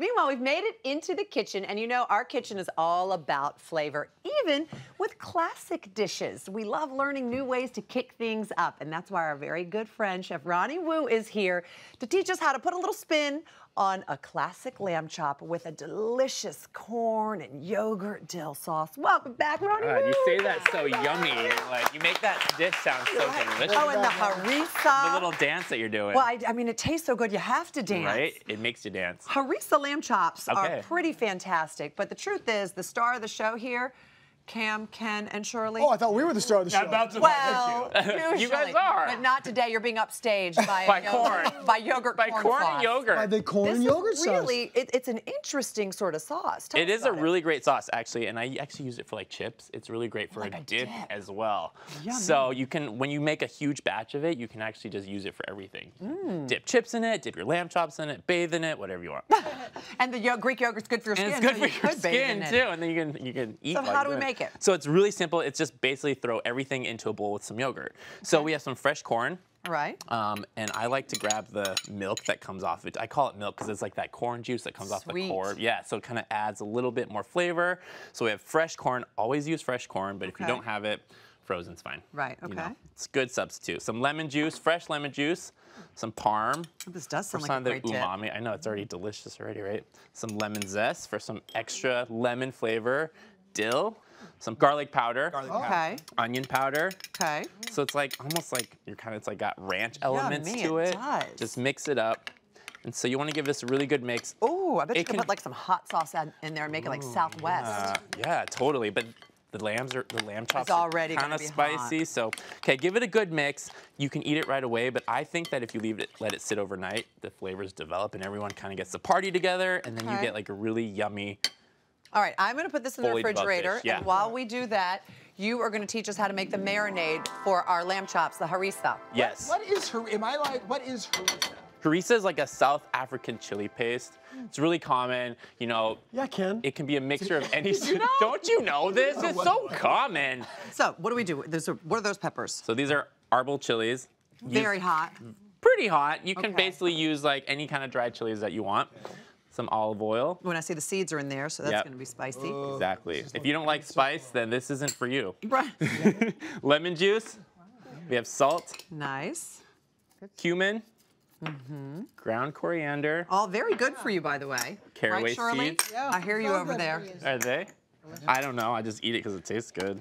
Meanwhile, we've made it into the kitchen, and you know our kitchen is all about flavor, even with classic dishes. We love learning new ways to kick things up, and that's why our very good friend, Chef Ronnie Woo, is here to teach us how to put a little spin on a classic lamb chop with a delicious corn and yogurt dill sauce. Welcome back, Ronnie Woo. You say that so yummy. Like, you make that dish sound so delicious. Oh, and the harissa. The little dance that you're doing. Well, I mean, it tastes so good, you have to dance. Right? It makes you dance. Harissa lamb chops are pretty fantastic, but the truth is, the star of the show here, Cam, Ken, and Shirley. Oh, I thought we were the star of the show. Well, you guys are. But not today. You're being upstaged by corn. By yogurt By corn and yogurt. By the corn and yogurt sauce. Really, it's an interesting sort of sauce. It is a really great sauce, actually, and I actually use it for like chips. It's really great for like a dip as well. Yummy. So you can, when you make a huge batch of it, you can actually just use it for everything. Dip chips in it, dip your lamb chops in it, bathe in it, whatever you want. And the Greek yogurt's good for your skin. And it's good so for your skin too, and then you can eat. So how do we make it? So it's really simple. It's just basically throw everything into a bowl with some yogurt. So we have some fresh corn. All right. And I like to grab the milk that comes off it. I call it milk because it's like that corn juice that comes off the corn. Yeah, so it kind of adds a little bit more flavor. So we have fresh corn. Always use fresh corn, but if you don't have it, frozen's fine. Right, okay. You know, it's a good substitute. Some lemon juice, fresh lemon juice, some parm. This does sound for like a great dip. umami. I know, it's already delicious already, right? Some lemon zest for some extra lemon flavor. Dill. Some garlic powder, onion powder. Okay. So it's like almost like it's like got ranch elements to it. Does. Just mix it up. And so you want to give this a really good mix. Oh, I bet you could put like some hot sauce in there and make it like Southwest. Yeah, totally. But the lamb chops are already kind of spicy. Hot. So, okay, give it a good mix. You can eat it right away, but I think that if you let it sit overnight, the flavors develop and everyone kind of gets the party together, and then you get like a really yummy. All right, I'm going to put this in the refrigerator, yeah. and while we do that, you are going to teach us how to make the marinade for our lamb chops, the harissa. Yes. What is harissa? Harissa is like a South African chili paste. It's really common, you know. Yeah, Ken. It can be a mixture of any. Don't you know this? It's so common. So what do we do? What are those peppers? So these are arbol chilies. Very hot. Pretty hot. You can basically use like any kind of dried chilies that you want. Some olive oil. When I see the seeds are in there, so that's going to be spicy. Exactly. If you don't like spice, then this isn't for you. Right. Lemon juice. We have salt. Nice. Cumin. Ground coriander. All very good for you, by the way. Caraway seeds. Yeah, I hear you over there. Are they? I don't know. I just eat it because it tastes good.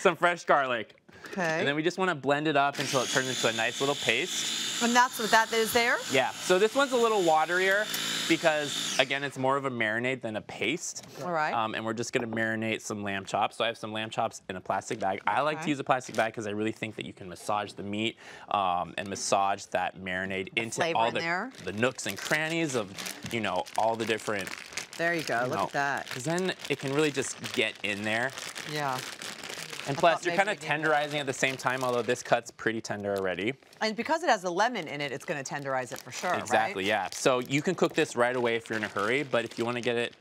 Some fresh garlic. Okay. And then we just want to blend it up until it turns into a nice little paste. And that's what that is there? Yeah. So this one's a little waterier because, again, it's more of a marinade than a paste. All right. And we're just going to marinate some lamb chops. So I have some lamb chops in a plastic bag. I like to use a plastic bag because I really think that you can massage the meat and massage that marinade into all the nooks and crannies of, you know, all the different. There you go. Look at that. Because then it can really just get in there. Yeah. And plus, you're kind of tenderizing at the same time, although this cut's pretty tender already. And because it has the lemon in it, it's going to tenderize it for sure, Exactly, right? yeah. So you can cook this right away if you're in a hurry, but if you want to get it,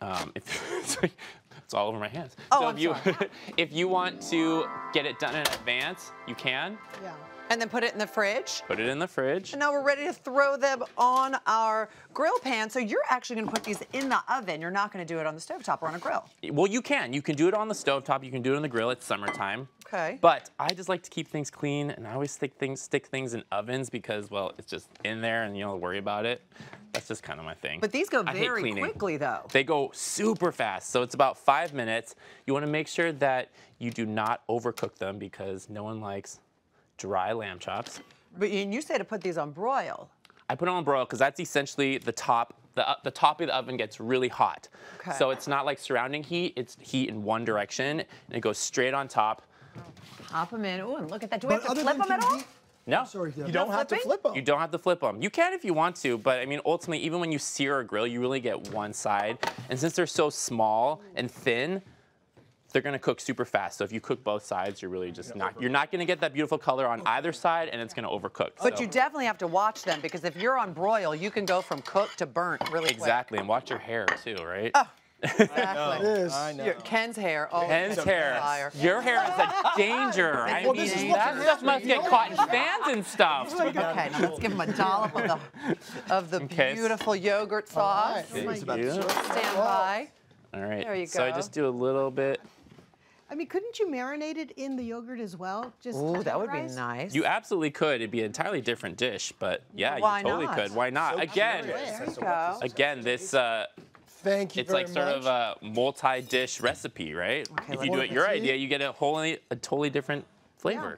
it's all over my hands. Oh, so I'm sorry. If you want to get it done in advance, you can. Yeah. And then put it in the fridge. Put it in the fridge. And now we're ready to throw them on our grill pan. So you're actually going to put these in the oven. You're not going to do it on the stovetop or on a grill. Well, you can. You can do it on the stovetop. You can do it on the grill. It's summertime. Okay. But I just like to keep things clean, and I always stick things in ovens because, well, it's just in there and you don't worry about it. That's just kind of my thing. But these go very quickly, though. They go super fast. So it's about 5 minutes. You want to make sure that you do not overcook them because no one likes dry lamb chops. But you say to put these on broil. I put it on broil because that's essentially the top. The top of the oven gets really hot. Okay. So it's not like surrounding heat. It's heat in one direction, and it goes straight on top. Pop them in. Ooh, and look at that. Do we have to flip them at all? No. Sorry, you don't have to flip them. You don't have to flip them. You can if you want to, but I mean, ultimately, even when you sear or grill, you really get one side. And since they're so small and thin, they're gonna cook super fast. So if you cook both sides, you're really just you're not gonna get that beautiful color on either side, and it's gonna overcook. But you definitely have to watch them because if you're on broil, you can go from cooked to burnt really quick. Exactly, and watch your hair too, right? Oh, Exactly. It is. I know. Ken's hair. Oh, Ken's hair. fire. Your hair is a danger. I Well, mean, this is what that can stuff must happen. get caught in fans and stuff. Okay, now let's give him a dollop of the Okay. beautiful yogurt sauce. All right. Thank you. Stand by. All right. There you So I go. just do a little bit. I mean, couldn't you marinate it in the yogurt as well? Just Ooh, that would be tenderize? nice. You absolutely could. It'd be an entirely different dish, but yeah, Why you totally not? could. Why not? Again, There you go. again, this Thank you it's very like sort much. of a multi-dish recipe, right? Okay, If let's you do it see. your idea, you get a totally different flavor.